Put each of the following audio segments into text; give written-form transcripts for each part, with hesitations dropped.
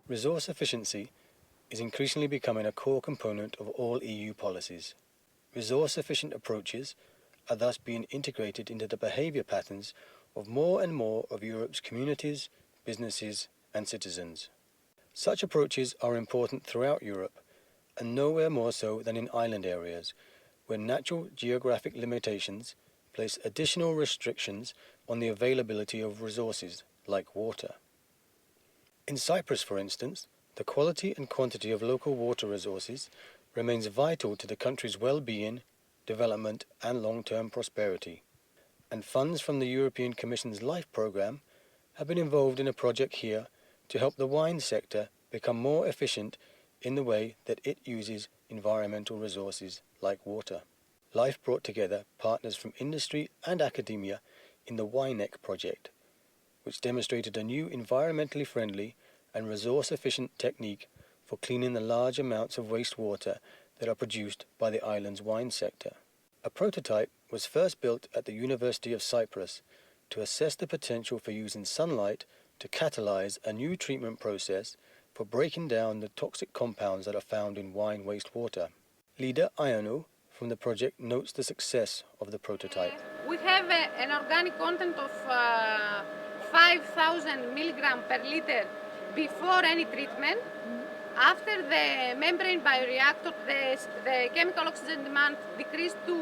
Resource efficiency is increasingly becoming a core component of all EU policies. Resource-efficient approaches are thus being integrated into the behaviour patterns of more and more of Europe's communities, businesses and citizens. Such approaches are important throughout Europe, and nowhere more so than in island areas, where natural geographic limitations place additional restrictions on the availability of resources like water. In Cyprus, for instance, the quality and quantity of local water resources remains vital to the country's well-being, development and long-term prosperity, and funds from the European Commission's LIFE programme have been involved in a project here to help the wine sector become more efficient in the way that it uses environmental resources like water. LIFE brought together partners from industry and academia in the WineEC project, which demonstrated a new environmentally friendly and resource-efficient technique for cleaning the large amounts of wastewater that are produced by the island's wine sector. A prototype was first built at the University of Cyprus to assess the potential for using sunlight to catalyze a new treatment process for breaking down the toxic compounds that are found in wine wastewater. Leader Ionu from the project notes the success of the prototype. We have an organic content of 5,000 milligrams per liter before any treatment. After the membrane bioreactor, the chemical oxygen demand decreased to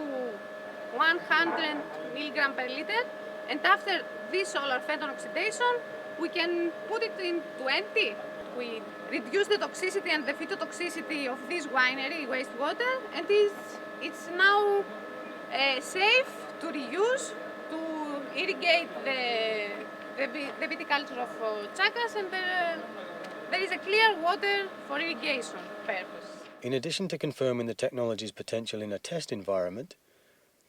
100 milligrams per liter, and after this solar phenol oxidation, we can put it in 20. We reduce the toxicity and the phytotoxicity of this winery wastewater, and it's now safe to reuse, to irrigate the viticulture of chakas, and there is a clear water for irrigation purpose. In addition to confirming the technology's potential in a test environment,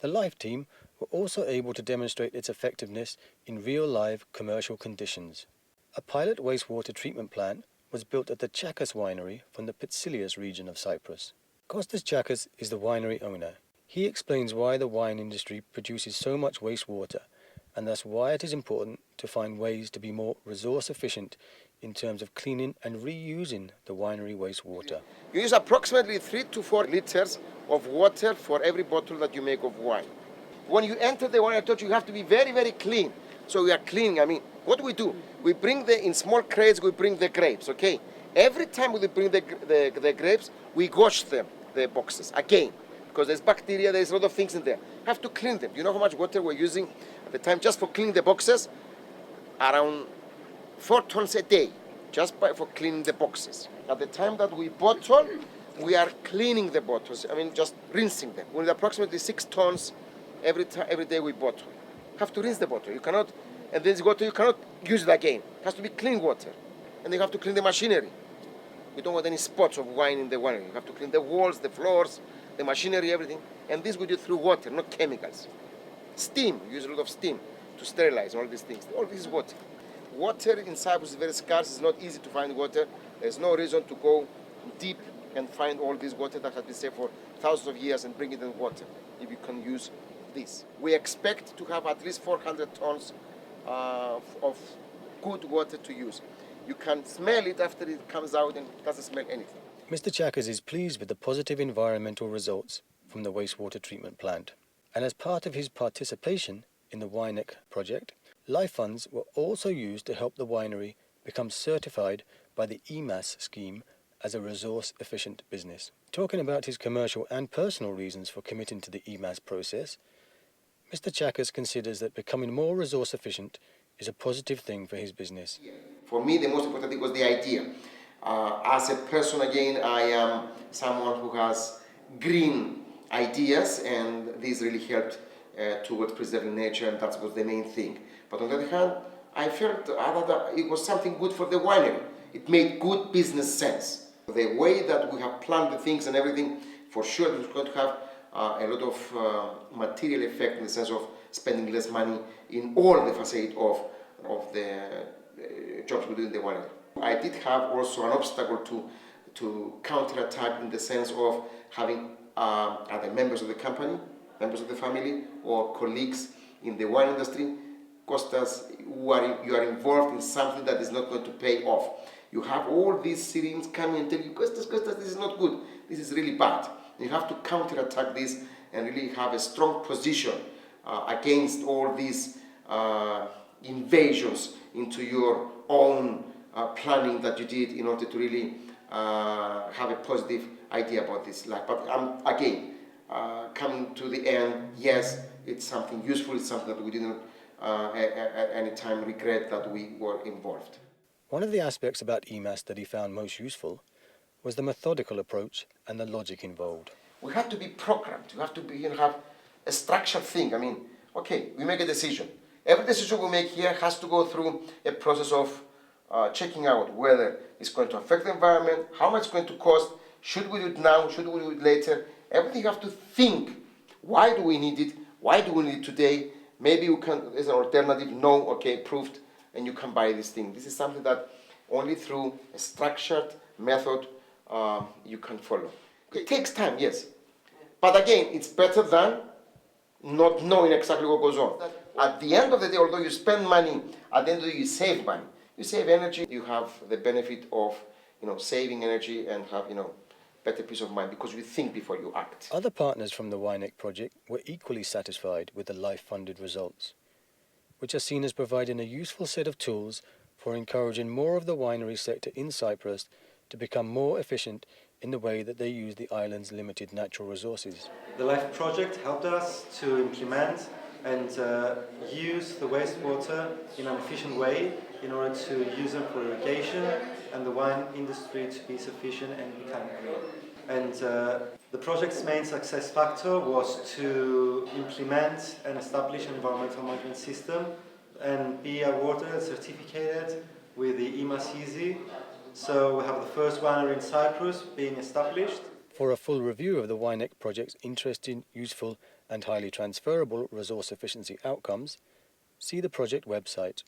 the LIFE team were also able to demonstrate its effectiveness in real live commercial conditions. A pilot wastewater treatment plant was built at the Chakas winery from the Pitsilias region of Cyprus. Kostas Chakas is the winery owner. He explains why the wine industry produces so much wastewater, and thus why it is important to find ways to be more resource efficient in terms of cleaning and reusing the winery wastewater. You use approximately 3 to 4 liters of water for every bottle that you make of wine. When you enter the wine, I told you have to be very, very clean. So we are cleaning. What do? We bring in small crates, we bring the grapes, okay? Every time we bring the grapes, we wash them, the boxes, again. Because there's bacteria, there's a lot of things in there. Have to clean them. You know how much water we're using at the time just for cleaning the boxes? Around 4 tons a day, just for cleaning the boxes. At the time that we bottle, we are cleaning the bottles. Just rinsing them. With approximately 6 tons every day we bottle. Have to rinse the bottle. You cannot, and this water you cannot use it again. It has to be clean water. And you have to clean the machinery. We don't want any spots of wine in the winery. You have to clean the walls, the floors, the machinery, everything. And this we do through water, not chemicals. Steam, we use a lot of steam to sterilize all these things. All this is water. Water in Cyprus is very scarce. It's not easy to find water. There's no reason to go deep and find all this water that has been saved for thousands of years and bring it in water if you can use this. We expect to have at least 400 tons of good water to use. You can smell it after it comes out and it doesn't smell anything. Mr. Chakas is pleased with the positive environmental results from the wastewater treatment plant. And as part of his participation in the WineEC project, LIFE funds were also used to help the winery become certified by the EMAS scheme as a resource-efficient business. Talking about his commercial and personal reasons for committing to the EMAS process, Mr. Chakas considers that becoming more resource-efficient is a positive thing for his business. For me, the most important thing was the idea. As a person, again, I am someone who has green ideas, and this really helped towards preserving nature, and that was the main thing. But on the other hand, I felt that it was something good for the winery. It made good business sense. The way that we have planned the things and everything, for sure it was going to have a lot of material effect in the sense of spending less money in all the facade of the jobs we do in the winery. I did have also an obstacle to counterattack in the sense of having other members of the company, members of the family, or colleagues in the wine industry. Kostas, you are involved in something that is not going to pay off. You have all these Syrians coming and tell you, Kostas, this is not good. This is really bad. You have to counterattack this and really have a strong position against all these invasions into your own planning that you did in order to really have a positive idea about this life. But again, coming to the end, yes, it's something useful, it's something that we didn't at any time regret that we were involved. One of the aspects about EMAS that he found most useful was the methodical approach and the logic involved. We have to be programmed. We have to have a structured thing. I mean, okay, we make a decision. Every decision we make here has to go through a process of checking out whether it's going to affect the environment, how much it's going to cost, should we do it now, should we do it later. Everything you have to think, why do we need it, why do we need it today, maybe you can, as an alternative, no, okay, approved, and you can buy this thing. This is something that only through a structured method you can follow. It takes time, yes. But again, it's better than not knowing exactly what goes on. At the end of the day, although you spend money, at the end of the day you save money. You save energy, you have the benefit of saving energy and have better peace of mind because you think before you act. Other partners from the WineX project were equally satisfied with the life-funded results, which are seen as providing a useful set of tools for encouraging more of the winery sector in Cyprus to become more efficient in the way that they use the island's limited natural resources. The LIFE project helped us to implement and use the wastewater in an efficient way in order to use them for irrigation and the wine industry to be sufficient and become green. And the project's main success factor was to implement and establish an environmental management system and be awarded and certificated with the EMAS Easy. So we have the first winery in Cyprus being established. For a full review of the WineX project's interesting, useful and highly transferable resource efficiency outcomes, see the project website.